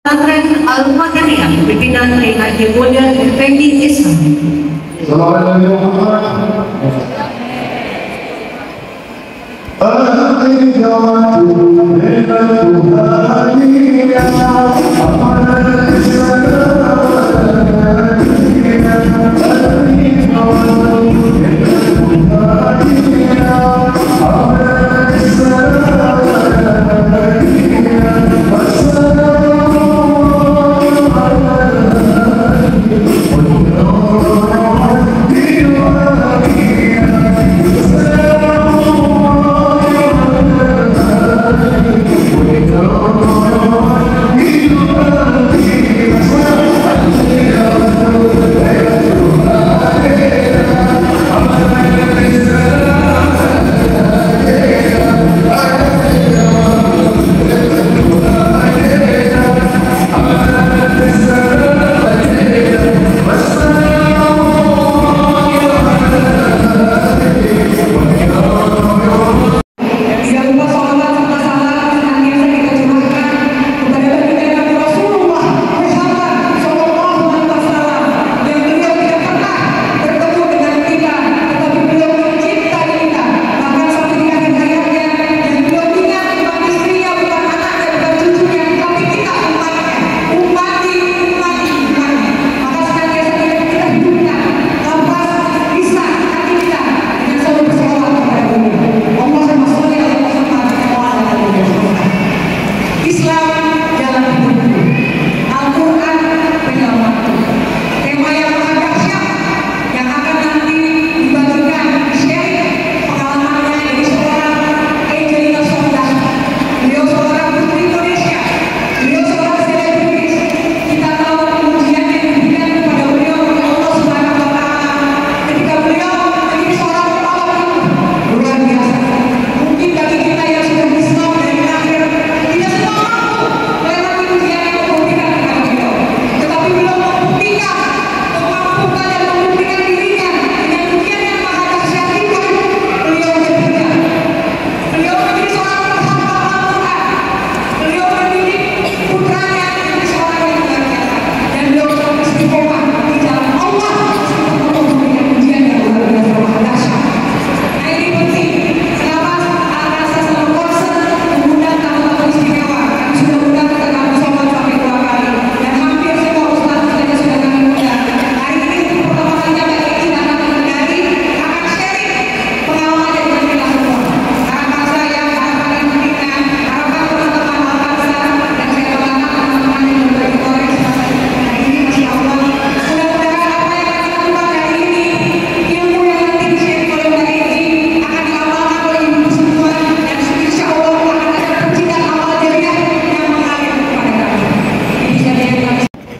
Pesantren Al-Madaniyah pimpinan Haji Mulia Effendi Islam.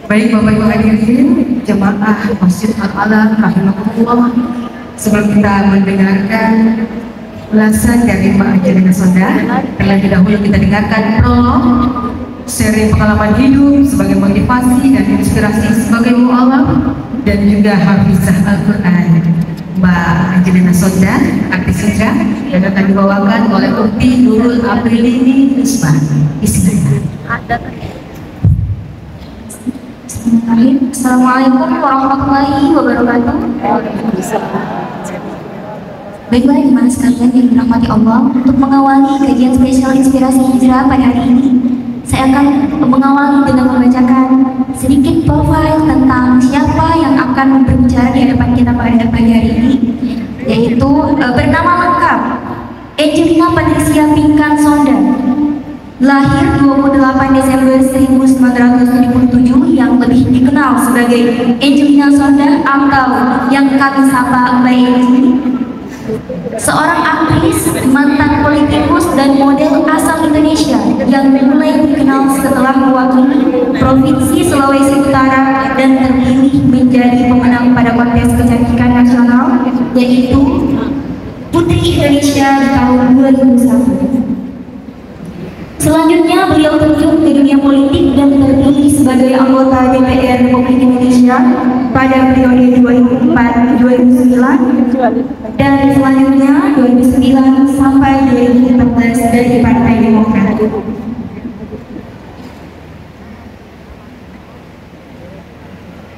Baik Bapak Ibu hadirin jemaah Masjid Al-Alam rahimakumullah, sebelum kita mendengarkan ulasan dari Mbak Angelina Sonda, terlebih dahulu kita dengarkan prolog seri pengalaman hidup sebagai motivasi dan inspirasi sebagai mu'alaf dan juga hafizah Al-Quran Mbak Angelina Sonda, artis Indra, yang akan dibawakan oleh Ukti Nurul Aprilini Usman. Bismillah. Assalamualaikum warahmatullahi wabarakatuh. Baiklah jemaah sekalian yang dirahmati Allah, untuk mengawali kajian spesial inspirasi hijrah pada hari ini, saya akan mengawali dengan membacakan sedikit profil tentang siapa yang akan berbicara di hadapan kita pada pagi hari ini, yaitu bernama lengkap Angelina Patricia Pinkan Sonda. Lahir 28 Desember 1977, yang lebih dikenal sebagai Angelina Sonda atau yang kami sapa Mbak Angie. Seorang aktris, mantan politikus dan model asal Indonesia yang mulai dikenal setelah mewakili Provinsi Sulawesi Utara dan terpilih menjadi pemenang pada kontes kecantikan nasional, yaitu Putri Indonesia di tahun 2001. Selanjutnya beliau terjun ke dunia politik dan terpilih sebagai anggota DPR Republik Indonesia pada periode 2004-2009 dan selanjutnya 2009 sampai 2014 dari Partai Demokrat.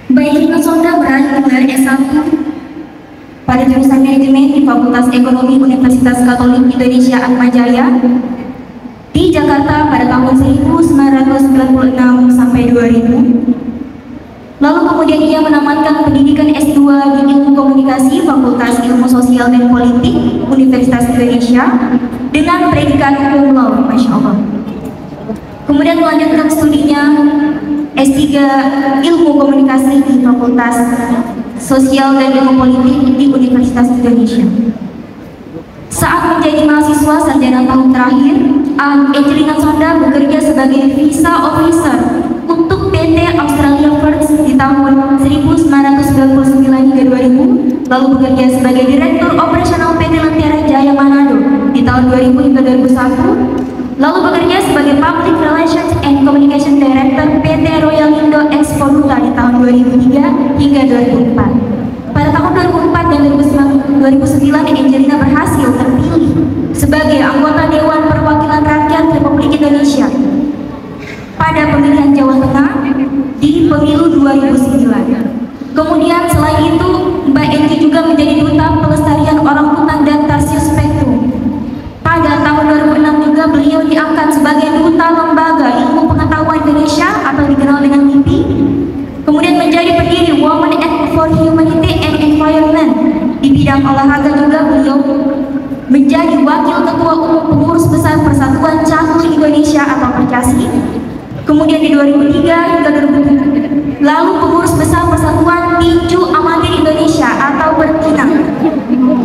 Mbak Eni Sonda meraih gelar S1 pada jurusan manajemen di Fakultas Ekonomi Universitas Katolik Indonesia Atmajaya di Jakarta pada tahun 1996 sampai 2000. Lalu kemudian ia menamatkan pendidikan S2 di Ilmu Komunikasi Fakultas Ilmu Sosial dan Politik Universitas Indonesia dengan predikat cum laude, Masya Allah. Kemudian melanjutkan studinya S3 Ilmu Komunikasi di Fakultas Sosial dan Ilmu Politik di Universitas Indonesia. Saat menjadi mahasiswa sarjana tahun terakhir, Angelina Sonda bekerja sebagai visa officer untuk PT Australia First di tahun 1999 hingga 2000, lalu bekerja sebagai Direktur Operasional PT Lentera Jaya Manado di tahun 2000 hingga 2001, lalu bekerja sebagai Public Relations and Communication Director PT Royal Indo Expo Duta di tahun 2003 hingga 2004. Pada tahun 2004 dan 2009, Angelina berhasil terpilih sebagai anggota Dewan Perwakilan Rakyat Republik Indonesia pada pemilihan Jawa Tengah di pemilu 2009. Kemudian selain itu, Mbak Eni juga menjadi Duta Pelestarian Orangutan dan Tarsius Spektrum. Pada tahun 2006 juga beliau diangkat sebagai Duta Lembaga Ilmu Pengetahuan Indonesia atau dikenal dengan LIPI. Kemudian menjadi pendiri Women for Humanity and Environment. Di bidang olahraga juga beliau menjadi Wakil Ketua Umum Pengurus Besar Persatuan Catur Indonesia atau Percasi. Kemudian di 2003 hingga 2007, lalu Pengurus Besar Persatuan Tinju Amatir Indonesia atau Pertinang.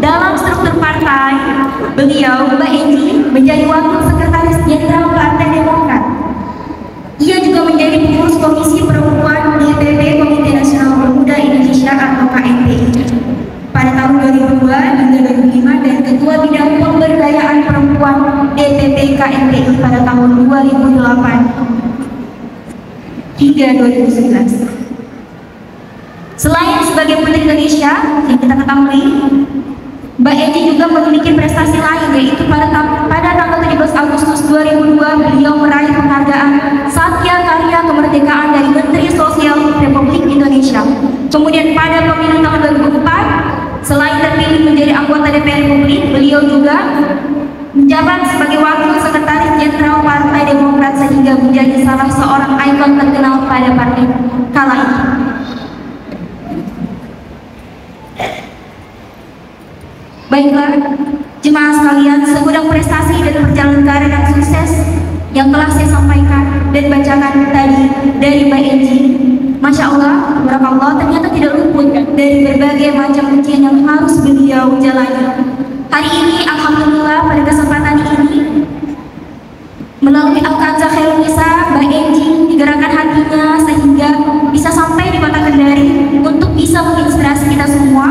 Dalam struktur partai, beliau, Mbak Eni, menjadi Wakil Sekretaris Jenderal Partai Demokrat. Ia juga menjadi pengurus Komisi Perempuan DPP Komite Nasional Pemuda Indonesia atau KNPI pada tahun 2002 hingga 2005 dan Ketua Bidang Pemberdayaan Perempuan DPP KNPI pada tahun 2008 hingga 2011. Selain sebagai Putri Indonesia yang kita ketahui, Mbak Eni juga memiliki prestasi lain, yaitu pada tanggal 17 Agustus 2002 beliau meraih penghargaan Satya Karya Kemerdekaan dari Menteri Sosial Republik Indonesia. Kemudian pada pemilu tahun 2004, selain terpilih menjadi anggota DPR Republik, beliau juga menjabat sebagai Wakil Sekretaris Jenderal Partai Demokrat sehingga menjadi salah seorang ikon terkenal pada partai kala itu. Baiklah, jemaah sekalian, segudang prestasi dan perjalanan karir yang sukses yang telah saya sampaikan dan bacakan tadi dari Mbak Eni, Masya Allah, Barakallah, ternyata tidak luput dari berbagai macam ujian yang harus beliau jalani. Hari ini, Alhamdulillah, pada kesempatan ini, melalui Al-Kanza Khairun Nisa, Mbak Eni digerakkan hatinya sehingga bisa sampai di kota Kendari untuk bisa menginspirasi kita semua.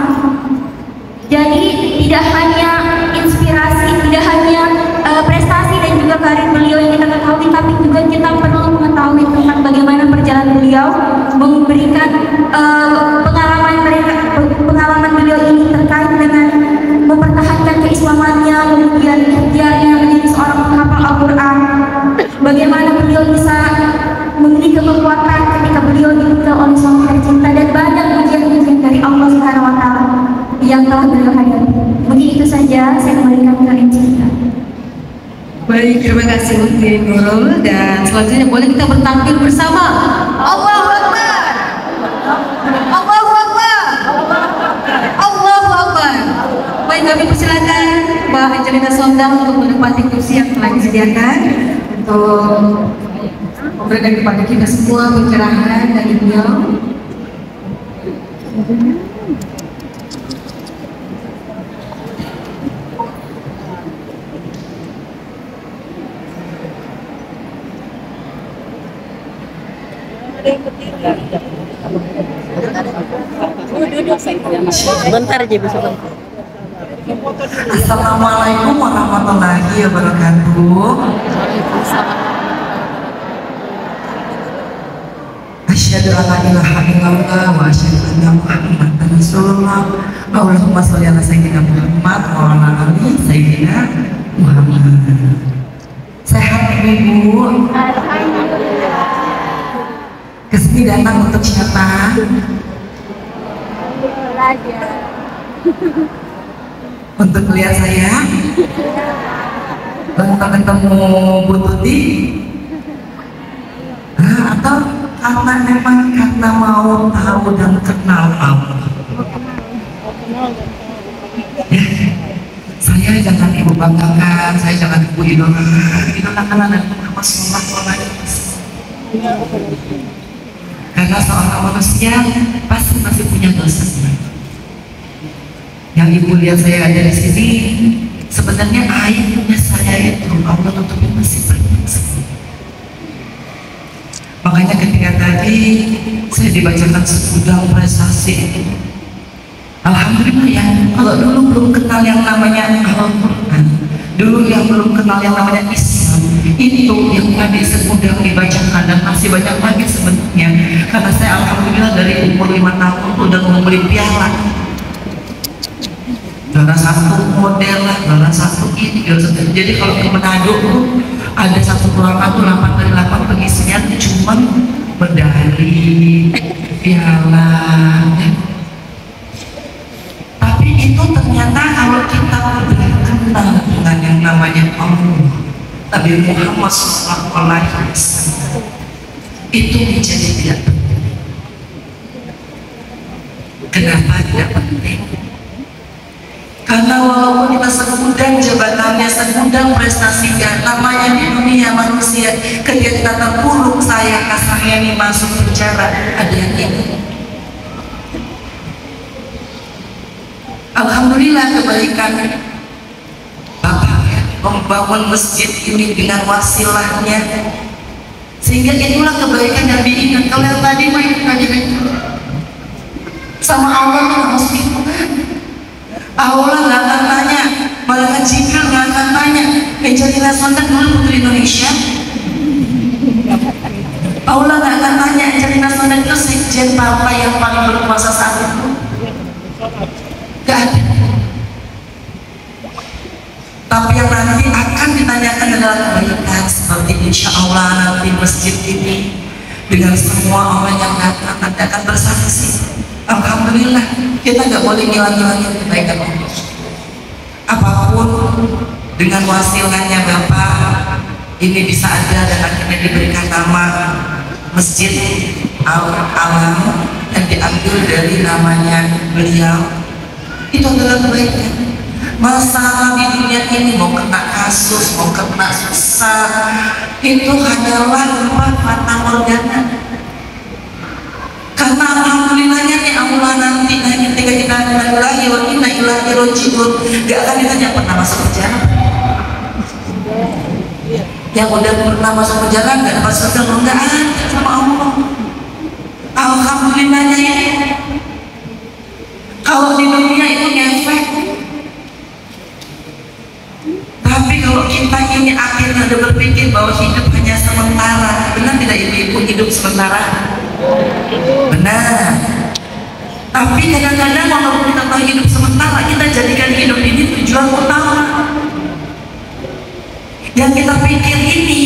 Jadi tidak hanya inspirasi, tidak hanya prestasi dan juga karir beliau yang kita ketahui, tapi juga kita perlu mengetahui tentang bagaimana perjalanan beliau memberikan pengalaman beliau ini terkait dengan mempertahankan keislamannya, kemudian ikhtiarnya menjadi seorang penghafal Al-Quran. Bagaimana beliau bisa memiliki kekuatan ketika beliau ditinggal oleh suami tercinta dan banyak ujian-ujian dari Allah Subhanahu Wa Taala yang telah beliau hadapi. Mungkin itu saja saya kembalikan ke Angelina. Baik, terima kasih Uti Nurul, dan selanjutnya boleh kita bertampil bersama. Allahu Akbar, Allahu Akbar, Allahu Akbar. Baik, kami persilakan Mbak Angelina Sonda untuk menempati kursi yang telah disediakan untuk memberikan kepada kita semua pencerahan dari beliau. Bentar aja bisa bentar. Assalamualaikum warahmatullahi wabarakatuh. Asyhadu an la ilaha illallah wa asyhadu anna Muhammadan Rasulullah. Allahumma sholli ala sayyidina Muhammad wa ala ali sayyidina Muhammad. Sehat Ibu? Alhamdulillah. Kesini datang untuk siapa? Untuk melihat saya? Untuk ketemu Bu Tuti? Atau karena memang karena mau tahu dan kenal Allah? Ya, saya jangan Ibu banggakan, saya jangan Ibu idolakan anak Muhammad sallallahu alaihi wasallam. Karena seorang manusia pasti masih punya dosa. Yang Ibu lihat saya ada di sini, sebenarnya aibnya saya itu Allah tutupin masih banyak. Makanya ketika tadi saya dibacakan segudang prestasi, alhamdulillah ya. Kalau dulu belum kenal yang namanya Al-Quran, dulu yang belum kenal yang namanya Islam, itu yang tadi segudang dibacakan dan masih banyak lagi sebenarnya. Karena saya alhamdulillah dari umur 5 tahun udah membeli piala. Juara satu model lah, juara satu ini, juara satu. Jadi kalau ke Manado ada satu ruangan tuh 8 dari 8 pengisian cuman medali, piala. Tapi itu ternyata kalau kita udah kenal dengan yang namanya Allah, Nabi Muhammad SAW, itu menjadi tidak penting. Kenapa tidak penting? Karena walaupun kita segudang jabatannya, segudang prestasinya, namanya di dunia manusia, ketika kita terpuruk, saya kasarnya ini masuk bicara, ada yang ini. Alhamdulillah kebaikan Bapak ya, membangun masjid ini dengan wasilahnya, sehingga itulah kebaikan yang diingat. Kalau yang tadi sama Allah tuh harus diingat. Allah nggak akan tanya, malaikat Jibril nggak akan tanya, Angelina Sondakh dulu putri Indonesia. Allah nggak akan tanya, Angelina Sondakh itu sekjen partai yang paling berkuasa saat itu. Gak ada. Tapi yang nanti akan ditanyakan adalah kebaikan, seperti insya Allah nanti masjid ini dengan semua orang yang datang nanti akan bersaksi. Alhamdulillah, kita nggak boleh ngilang-ngilangin kebaikan Allah. Apapun dengan wasilahnya Bapak ini bisa ada dan akhirnya diberikan nama Masjid Al-Alam yang diambil dari namanya beliau. Itu adalah kebaikan. Masalah di dunia ini mau kena kasus, mau kena susah, itu hanyalah fata morgana. Karena alhamdulillahnya nih Allah nanti ketika kita lillahi wa inna ilaihi raji'un, gak akan ditanya pernah masuk penjara. Yang udah pernah masuk penjara gak dapat surga, enggak ada sama Allah. Alhamdulillahnya ya. Kalau di dunia itu ngefek. Tapi kalau kita ini akhirnya udah berpikir bahwa hidup hanya sementara, benar tidak ibu-ibu hidup sementara? Benar. Tapi kadang-kadang walaupun kita tahu hidup sementara, kita jadikan hidup ini tujuan utama. Yang kita pikir ini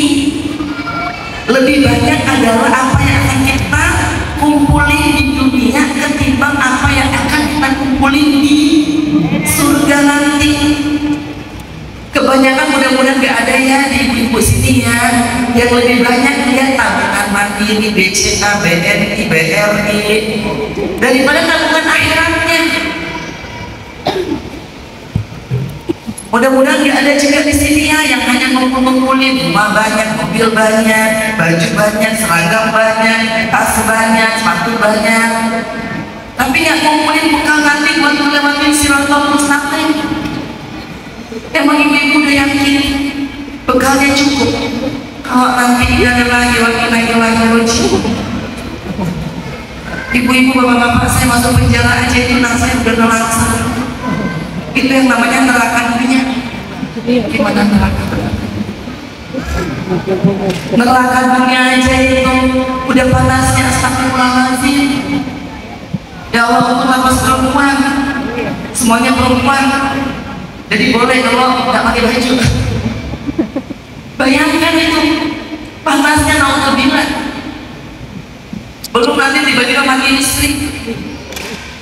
lebih banyak adalah apa yang akan kita kumpulin di dunia ketimbang apa yang akan kita kumpulin di surga nanti. Kebanyakan mudah-mudahan gak ada ya di ibu-ibu sini ya yang lebih banyak lihat tabungan mandiri, BCA, BNI, BRI daripada tabungan akhiratnya. Mudah-mudahan gak ada juga di sini ya yang hanya ngumpulin rumah banyak, mobil banyak, baju banyak, seragam banyak, tas banyak, sepatu banyak, tapi gak ngumpulin bekal nanti buat melewatin siratal mustaqim. Emang ibu-ibu udah yakin bekalnya cukup kalau nanti dia lagi ibu-ibu bapak-bapak saya masuk penjara aja itu saya udah neraka. Itu yang namanya neraka dunia. Gimana neraka? Neraka dunia aja itu udah panasnya astagfirullah. Astagfirullahaladzim. Ya Allah, untuk lapas perempuan, semuanya perempuan, jadi boleh kalau nggak pakai baju. Bayangkan itu panasnya, naudzubillah. Belum nanti tiba-tiba mati istri,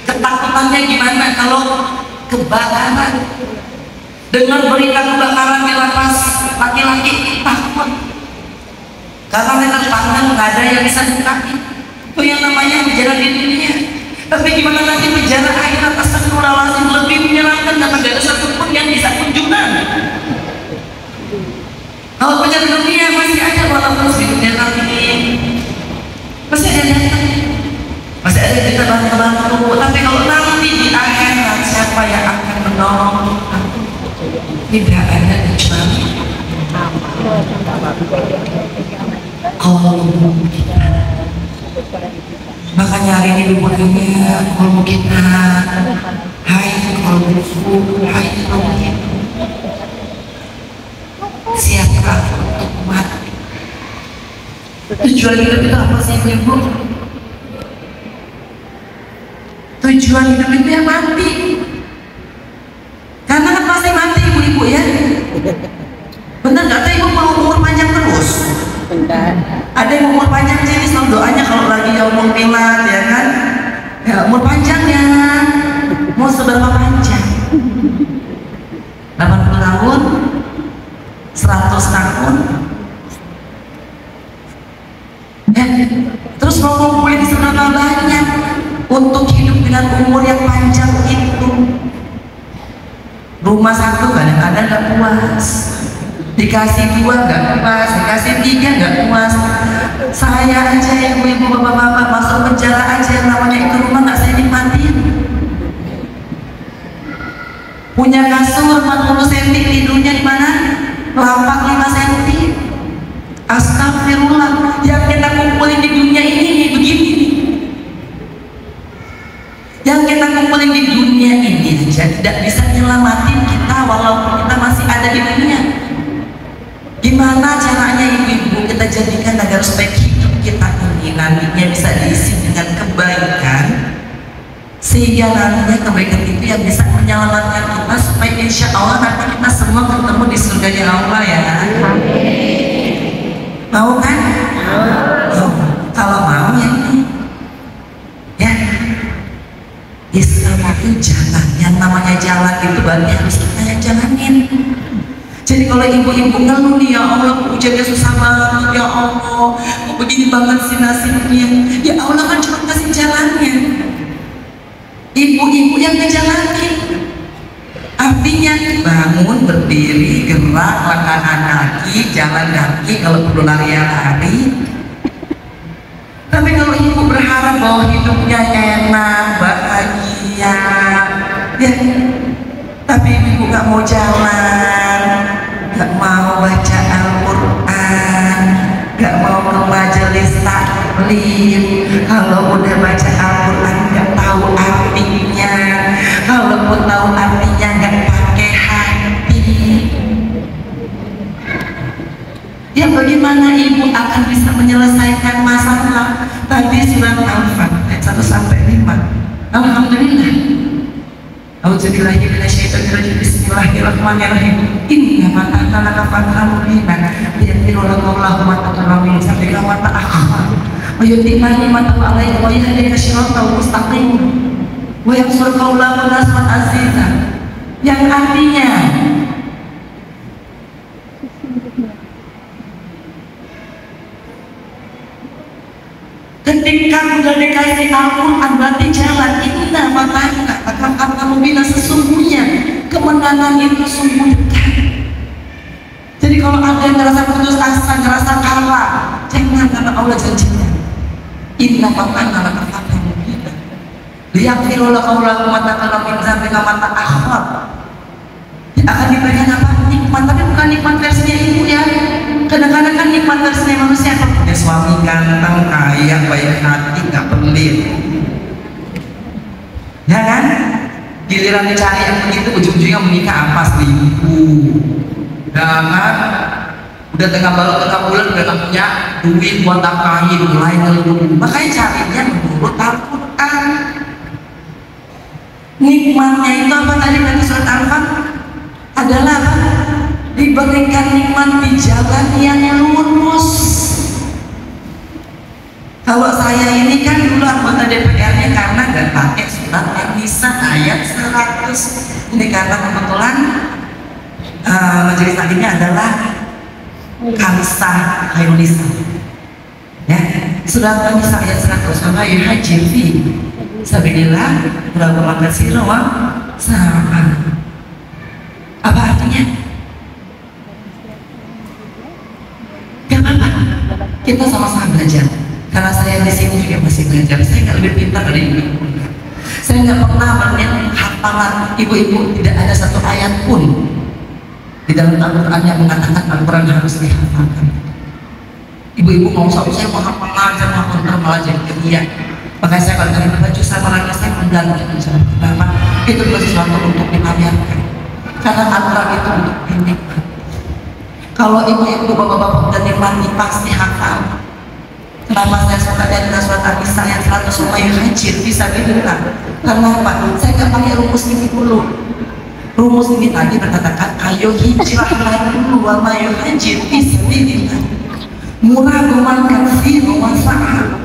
ketakutannya gimana kalau kebakaran. Dengar berita kebakaran di lapas, laki-laki takut karena mereka pandang nggak ada yang bisa bukain. Itu yang namanya penjara di dunia. Tapi gimana nanti penjara akhirat? Astagfirullahaladzim, lebih menyeramkan karena nggak ada satupun yang bisa kunjungan. Kalau penjara dunia masih ada, walaupun sedikitnya nanti masih ada datang, masih ada kita bantu. Tapi kalau nanti di akhirat, siapa yang akan menolong? Tidak ada kecuali kaum kita. Makanya hari ini dibuatnya kaum kita. Hai kaumku, hai kaum kita. Siapkah untuk mati? Tujuan hidup itu apa sih ibu? Tujuan hidup itu yang mati. Karena kan pasti mati ibu-ibu ya. Bener nggak? Ada ibu mau umur panjang terus? Bentar. Ada yang umur panjang, jadi selalu doanya kalau lagi ya umur milat ya kan? Ya umur panjangnya mau seberapa panjang? 80 tahun? 100 tahun? Ya, terus mau ngumpulin seberapa banyak untuk hidup dengan umur yang panjang itu? Rumah satu kadang-kadang gak puas, dikasih 2 gak puas, dikasih 3 gak puas. Saya aja, ibu-ibu, bapak-bapak masuk penjara aja yang namanya itu rumah gak saya nikmatin. Punya kasur 40 cm, tidurnya di mana? Lapak 5 cm. Astagfirullah, yang kita kumpulin di dunia ini begini. Yang kita kumpulin di dunia ini aja tidak bisa nyelamatin kita walaupun kita masih ada di dunia. Gimana caranya ibu-ibu kita jadikan agar supaya hidup kita ini nantinya bisa diisi dengan kebaikan, sehingga nantinya kebaikan itu yang bisa menyelamatkan kita supaya insya Allah nanti kita semua ketemu di surganya Allah ya. Mau kan? Oh, kalau mau ya ini ya. Islam itu jalan, yang namanya jalan itu berarti harus kita yang jalanin. Jadi kalau ibu-ibu ngeluh nih, ya Allah ujiannya susah banget, ya Allah begini banget sih nasibnya, ya Allah kan cuma kasih jalannya, ibu-ibu yang ngejalanin. Artinya bangun, berdiri, gerak, langkah kaki, jalan kaki, kalau perlu lari. Tapi kalau ibu berharap bahwa hidupnya enak, bahagia, ya, tapi ibu gak mau jalan, gak mau baca Al-Quran, gak mau ke majelis taklim. Kalau udah baca Al-Quran gak tahu artinya, kalaupun tahu artinya gak pakai hati. Ya bagaimana ibu akan bisa menyelesaikan masalah? Tadi surat Al-Fatihah 1-5. Alhamdulillah. Auzubillahi minasyaitonirrajim. Bismillahirrahmanirrahim. Inna ma ta'ala kafatul mubina. Yaghfiru lakum ma taqaddama min dhanbika wa ta'akhkhara. Wa yutimma ni'matahu 'alaika wa yahdika siratan mustaqim. Wa yansuruka Allahu nasran azizan. Yang artinya ketika sudah dikasih Al-Quran berarti jalan. Inna mata'ala kamu bina, sesungguhnya kemenangan itu sungguh dekat. Jadi kalau ada yang ngerasa putus asa, ngerasa kalah, jangan, karena Allah janjinya inna mata'ala kamu bina liyaghfira lakum ma taqaddama min dhanbika wa ma ta'akhkhara. Akan diberikan apa? Nikmat, tapi bukan nikmat versinya ibu ya. Kadang-kadang kan nikmat versinya manusia apa? Punya suami ganteng, kaya, baik hati, gak pelit, ya kan? Giliran dicari yang begitu, ujung-ujungnya menikah apa? 1000. Jangan Udah tengah bulan udah gak punya duit buat nafkahin, mulai ngeluh. Makanya carinya menurut Al-Quran. Nikmatnya itu apa tadi kata surat Al-Fat? Adalah apa? Diberikan nikmat di jalan yang lurus. Kalau saya ini kan dulu anggota DPR-nya karena nggak pakai surat An-Nisa ayat 100. Ini karena kebetulan majelis taklimnya adalah Kamsah Khairunisa. Ya, surat An-Nisa ayat 100. Maka yuhajir fi sabilillah berapa kasiro wa sahabat. Apa artinya? Gak apa-apa. Kita sama-sama belajar. Karena saya di sini juga masih belajar. Saya nggak lebih pintar dari ibu-ibu. Saya nggak pernah melihat hafalan ibu-ibu. Tidak ada satu ayat pun di dalam Al-Quran yang mengatakan Al-Quran harus dihafalkan. Ibu-ibu mau saya mau hafalan, saya mau hafal malah jadi kegiatan. Makanya saya kalau dari baju sama lagi saya mengganti. Kenapa? Itu bukan sesuatu untuk dipamerkan. Karena Al-Quran itu untuk dinikmati. Kalau ibu-ibu bapak-bapak dan nikmati pasti hafal. Kenapa saya suka dari surat An-Nisa yang 100 supaya hajir bisa bilang? Karena apa? Saya nggak pakai rumus ini dulu. Rumus ini tadi berkatakan ayo hijrahlah dulu wa mayu hajir bisa bilang. Murah gumankan fi wasa'ah.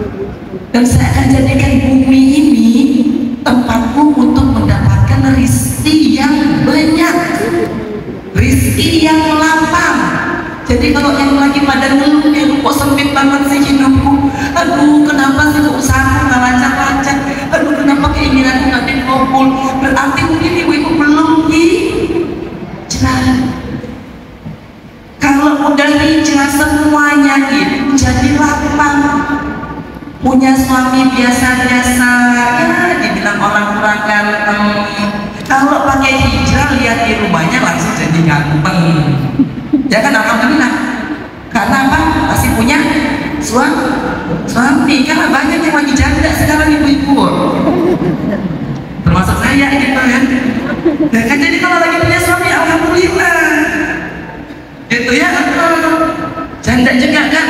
Dan saya akan jadikan bumi ini tempatku untuk mendapatkan rizki yang banyak, rizki yang lapang. Jadi kalau yang lagi pada ngeluh, kok sempit banget sih hidupku, aduh kenapa sih usahaku nggak lancar-lancar, aduh kenapa keinginanku nggak dikabul, berarti mungkin ibu-ibu belum hijrah. Kalau udah hijrah semuanya itu jadi lapang. Punya suami biasa-biasa, ya dibilang orang ganteng. Kalau pakai hijrah lihat di rumahnya langsung jadi ganteng. Ya kan, alhamdulillah. Karena apa? Masih punya suami. Karena banyak yang lagi janda sekarang ibu-ibu. Termasuk saya gitu kan. Ya kan, jadi kalau lagi punya suami alhamdulillah. Itu ya. Janda juga kan,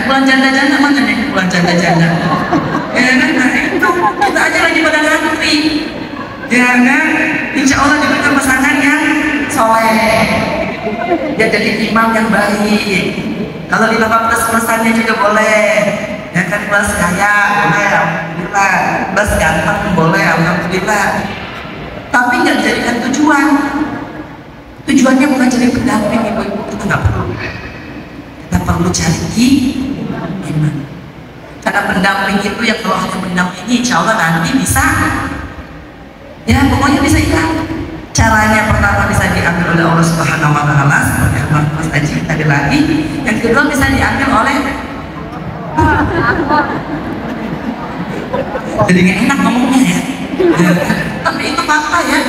bulan janda-janda mana nih? Bulan janda-janda. Ya kan, nah itu kita aja lagi pada ngantri. Ya kan, insya Allah diberikan pasangan yang soleh. Dia jadi imam yang baik. Kalau di tempat plus-plusannya juga boleh. Ya kan, plus kaya boleh, alhamdulillah. Plus ganteng boleh, alhamdulillah. Tapi nggak dijadikan tujuan. Tujuannya bukan jadi pendamping ibu-ibu, kita nggak perlu. Kita perlu cari iman. Karena pendamping itu yang kalau hanya mendampingi, insya Allah nanti bisa. Ya pokoknya bisa hilang. Caranya pertama bisa diambil oleh Allah Subhanahu wa Ta'ala seperti Mas Aji tadi lagi. Yang kedua bisa diambil oleh jadi nggak enak ngomongnya ya. Tapi itu fakta ya,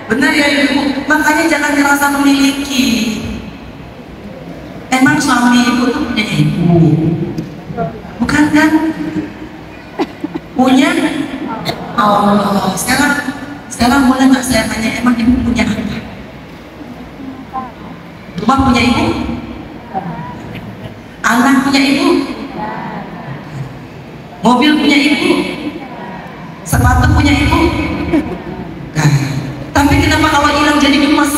benar ya ibu. Makanya jangan merasa memiliki. Emang suami ibu tuh punya ibu, bukan kan? Punya Allah. Sekarang boleh nggak saya tanya, emang ibu punya apa? Rumah punya ibu? Anak punya ibu? Mobil punya ibu? Sepatu punya ibu? Nah, tapi kenapa kalau hilang jadi gemes?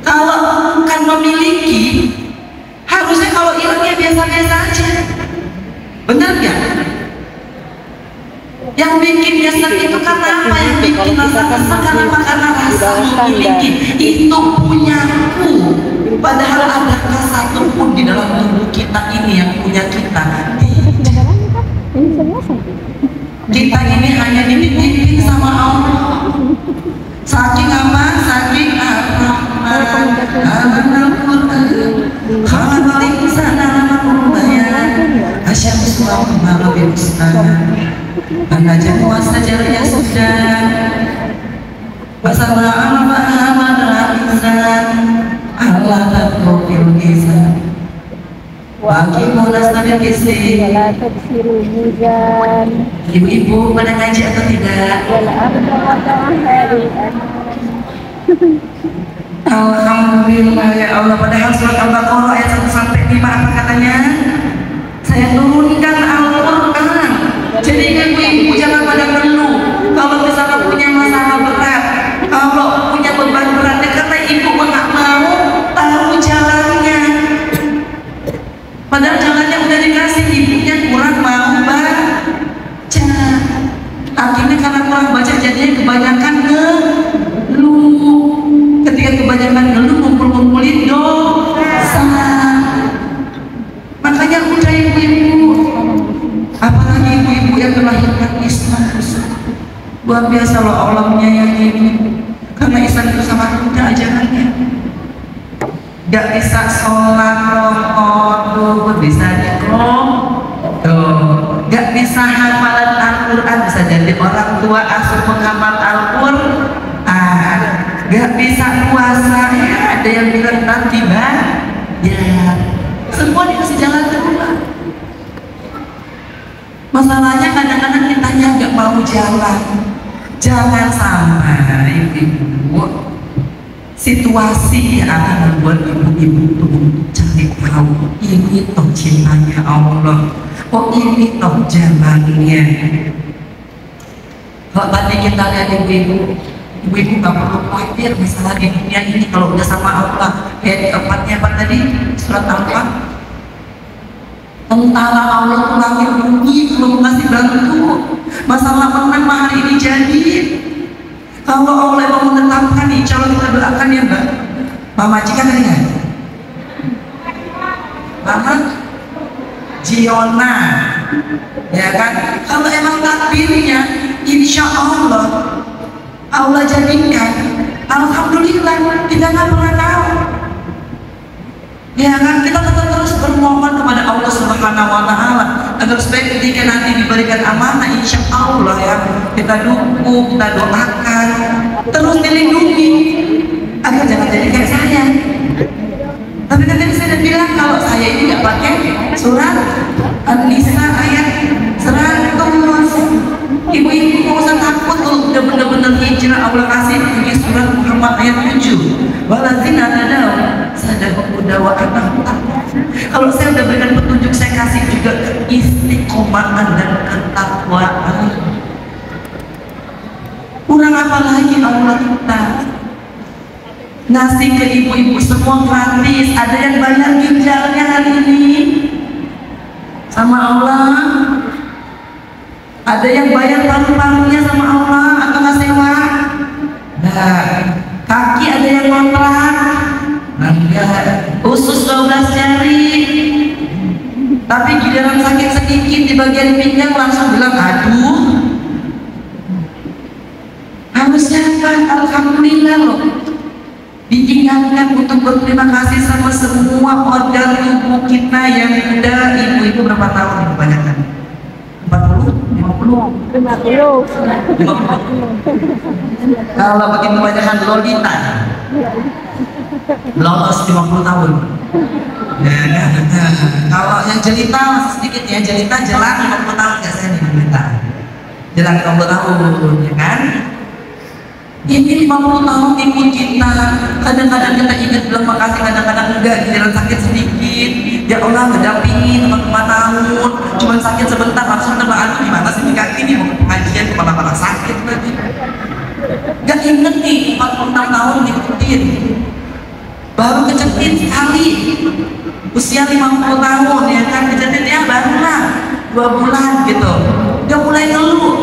Kalau bukan memiliki, harusnya kalau hilangnya biasa-biasa aja. Benar nggak? Yang bikin nyesek itu karena apa? Yang bikin rasa kesel karena apa? Karena rasa memiliki. Itu punyaku. Padahal adakah satu pun di dalam tubuh kita ini yang punya kita? Kita ini hanya dititipin sama Allah. Saking apa? Saking Ar-Rahman, Al-Quran, Khalaqal insana ma'abayyan, asyamsu wal-qamaru bil-husban, an-najmu was-shajaru yasjudan, wasara'al fa'amana al-insan, Allah tadku fil-mizan, wa aqimu nastabil qisti. Ibu-ibu pada ngaji atau tidak? Alhamdulillah ya Allah. Padahal surat Al-Baqarah ayat 1 sampai 5 apa katanya? Saya turunkan Al-Quran. Jadi ibu-ibu jangan pada ngeluh kalau misalnya punya masalah berat, kalau punya beban berat, karena ibu nggak mau tahu jalannya. Padahal jalannya udah dikasih, ibunya kurang mau baca. Akhirnya karena kurang baca jadinya kebanyakan ngeluh. Ketika kebanyakan ngeluh ngumpul-ngumpulin dosa. Makanya udah ibu-ibu, apalagi ibu-ibu yang melahirkan Islam, luar biasa loh Allah menyayangi ini. Karena Islam itu sangat mudah ajarannya. Gak bisa sholat rokok, bisa dikrom, gak bisa hafalan Al-Quran, bisa jadi orang tua asuh penghafal Al-Quran. Gak bisa puasa, ya ada yang bilang nanti ya semua dikasih jalan keluar. Masalahnya kadang-kadang kitanya gak mau jalan. Jangan sampai ibu situasi yang akan membuat ibu-ibu itu cari tahu ini toh cintanya Allah, oh ini toh jalannya. Kalau tadi kita lihat ibu-ibu gak perlu khawatir masalah di dunia ini kalau udah sama Allah. Kayak di keempatnya apa tadi? Surat Al-Fatihah. Tentara Allah tuh langit bumi belum kasih bantu. Masalah menang hari ini jadi. Kalau Allah mau menetapkan nih, calon kita doakan ya Mbak. Mama Cika tadi nggak? Mama Jiona, ya kan? Kalau emang takdirnya, insya Allah jadikan. Alhamdulillah, kita nggak pernah tahu. Ya kan, kita tetap terus bermohon kepada Allah Subhanahu wa Ta'ala agar supaya ketika nanti diberikan amanah, insya Allah ya kita dukung, kita doakan, terus dilindungi agar jangan jadi kayak saya. Tapi kan tadi saya udah bilang kalau saya ini nggak pakai surat An-Nisa ayat 100. Ibu-ibu nggak usah takut kalau udah benar-benar hijrah. Allah kasih ini surat Muhammad ayat 7. Waladzina tadaw sadaqu wa ataqu. Kalau saya udah berikan petunjuk, saya kasih juga istiqomah dan ketakwaan. Kurang apa lagi Allah kita ngasih ke ibu-ibu semua gratis. Ada yang bayar ginjalnya hari ini sama Allah, ada yang bayar paru-parunya sama Allah atau nggak sewa. Nah, kaki ada yang kontrak, usus 12 jari, tapi giliran sakit sedikit di bagian pinggang langsung bilang aduh. Harusnya kan alhamdulillah loh, diingatkan untuk berterima kasih sama semua organ tubuh kita yang udah. Ibu-ibu berapa tahun kebanyakan? 40? 50? 50. Kalau begitu kebanyakan Lolita lolos 50 tahun. Ya, kalau yang jelita masih sedikit ya, jelita jelang 50 tahun nggak saya nih jelita. Jelang 50 tahun, ya kan? Ini 50 tahun ikut kita. Kadang-kadang kita ingat bilang makasih, kadang-kadang enggak. Giliran sakit sedikit, ya Allah ngedampingin 5 tahun, cuman sakit sebentar langsung tebak, aduh gimana sih kaki ini mau ke pengajian kepala malah sakit lagi. Gak inget nih 46 tahun ngikutin, baru kejepit sekali usia 50 tahun ya kan, kejepit ya barulah 2 bulan gitu, udah mulai ngeluh.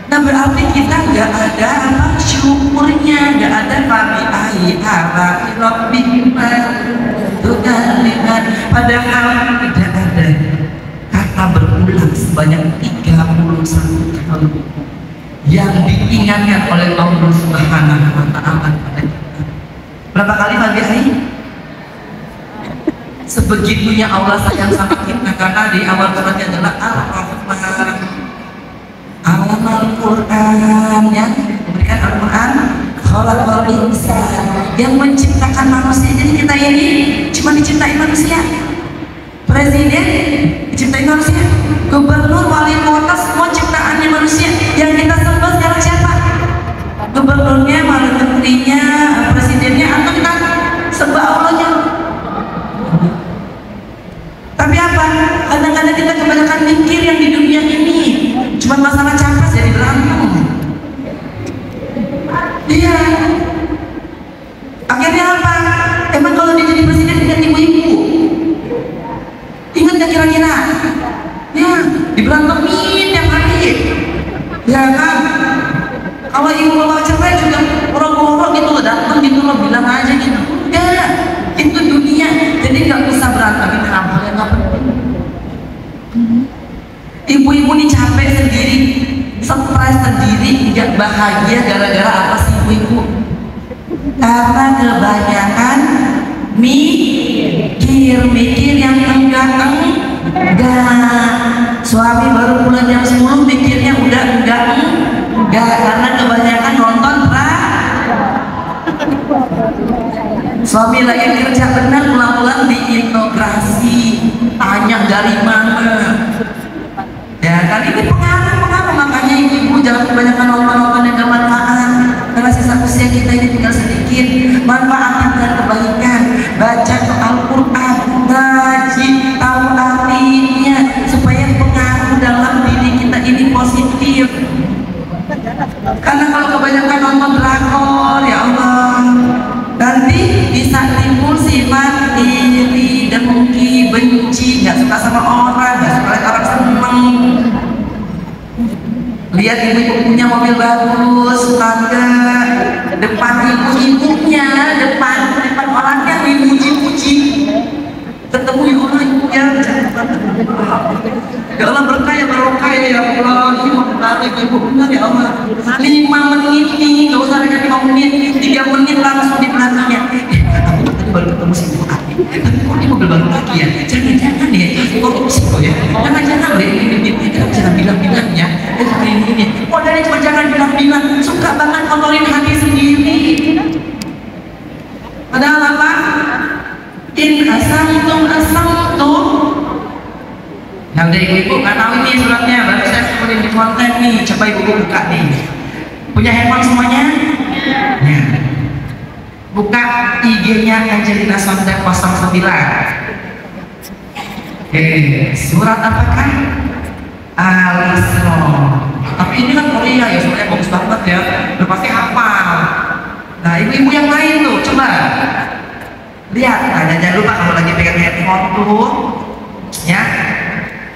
Nah berarti kita nggak ada apa syukurnya, nggak ada fabi'ayi ala rabbika tukadziban. Padahal tidak ada kata berulang sebanyak 31 kali yang diingatkan oleh Allah Subhanahu wa Ta'ala kepada kita. Berapa kali fabi'ayi? Sebegitunya Allah sayang sama kita, karena di awal suratnya adalah Al-Rahman. Al-Quran yang memberikan Al-Quran, khalaqal insan, yang menciptakan manusia. Jadi kita ini cuma diciptain manusia. Presiden diciptain manusia, gubernur, wali kota, semua ciptaannya manusia. Yang kita sembah sekarang siapa? Gubernurnya, wali menterinya, diberantemin tiap hari, ya kan? Kalau ibu bapak cerai juga orang-orang gitu datang gitu loh, bilang aja gitu, udah itu dunia, jadi nggak bisa berantemin hal-hal yang nggak penting. Ibu-ibu nih capek sendiri, stres sendiri, nggak bahagia gara-gara apa sih ibu-ibu? Karena kebanyakan mikir yang enggak. Suami baru pulang jam 10 mikirnya udah enggak, karena kebanyakan nonton suami lagi kerja benar, pulang-pulang diintegrasi, tanya dari mana. Ya kan ini pengaruh, makanya ibu jangan kebanyakan nonton yang gak manfaat, karena sisa usia kita ini tinggal sedikit. Manfaatkan dengan kebaikan, baca Al-Quran, ngaji, tahu artinya, supaya pengaruh dalam diri kita ini positif. Karena kalau kebanyakan nonton drakor, ya Allah, nanti bisa timbul sifat iri, dengki, benci, nggak suka sama orang, nggak suka lihat orang seneng. Lihat ibu-ibu punya mobil bagus, tangga, depan ibu-ibunya, depan orangnya dipuji-puji. Ketemu ibu ya, ya Allah berkah ya barokah ya Allah. Ini mau berkah ibu benar ya Allah. 5 menit nih, nggak usah lagi 5 menit, 3 menit langsung di belakangnya. Aku tadi baru ketemu si ibu Ati, tapi kok ini mobil baru lagi ya? Jangan-jangan ya, korupsi kok ya? Jangan-jangan deh, ini jangan bilang-bilangnya. Ini, modalnya cuma jangan bilang-bilang, suka banget ngotorin hati sendiri. Padahal apa? In asamtum. Nah udah ibu-ibu nggak tahu ini suratnya, baru saya sebutin di konten nih, coba ibu buka nih. Punya handphone semuanya? Ya. Buka IG-nya Angelina Sonda 09. Surat apakah? Al-Isra. Tapi ini kan Korea ya, suratnya bagus banget ya, udah pasti hafal. Nah ibu-ibu yang lain tuh, coba lihat. Nah jangan lupa kalau lagi pegang handphone tuh, ya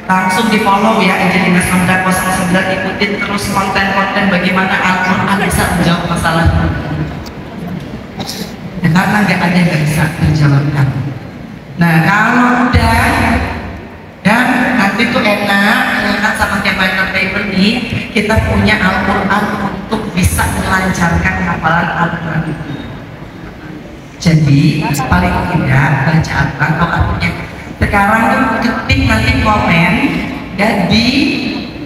langsung di follow ya Angelina Sonda 09, ikutin terus konten-konten bagaimana Al-Quran bisa menjawab masalah. Ya, karena nggak ada yang bisa terjawabkan. Nah kalau udah dan nanti tuh enak sama kayak entertainment nih, kita punya Al-Quran untuk bisa melancarkan hafalan Al-Quran itu. Jadi paling tidak baca Al-Quran kalau artinya. Sekarang tuh ketik nanti komen dan di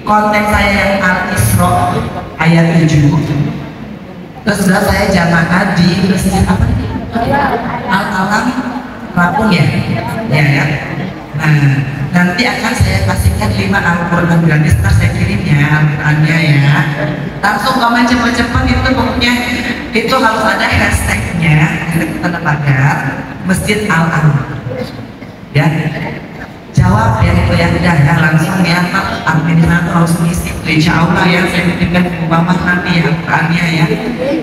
konten saya yang Al-Isra ayat 7. Terus sudah saya jamaah di masjid apa? Al-Alam Lampung ya? Ya. Nah, nanti akan saya kasihkan 5 Al-Quran gratis, ntar saya kirim ya Al-Qurannya ya. Langsung komen cepet-cepet itu pokoknya itu harus ada hashtagnya, tanda pagar Masjid Al-Alam. Ya, jawab ya itu ya, udah ya langsung ya adminnya harus ngisi. Insya Allah ya saya titipkan ke bawah nanti ya Al-Qurannya ya.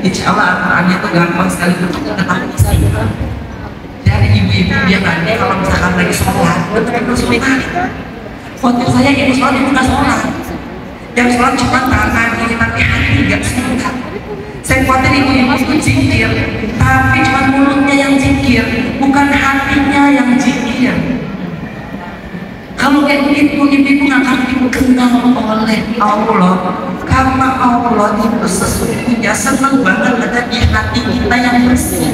Insya Allah Al-Qurannya itu gampang sekali untuk tetap isi. Jadi ibu-ibu dia nanti kalau misalkan lagi sholat, betul-betul sholat. Foto saya ibu sholat itu nggak sholat. Yang sholat cuma tangan ini, tapi hati nggak sholat. Saya khawatir ibu-ibu itu zikir, tapi cuma mulutnya yang zikir, bukan hatinya yang zikir. Kalau kayak begitu, ibu-ibu nggak akan dikenal oleh Allah. Karena Allah itu sesungguhnya senang banget ada di hati kita yang bersih.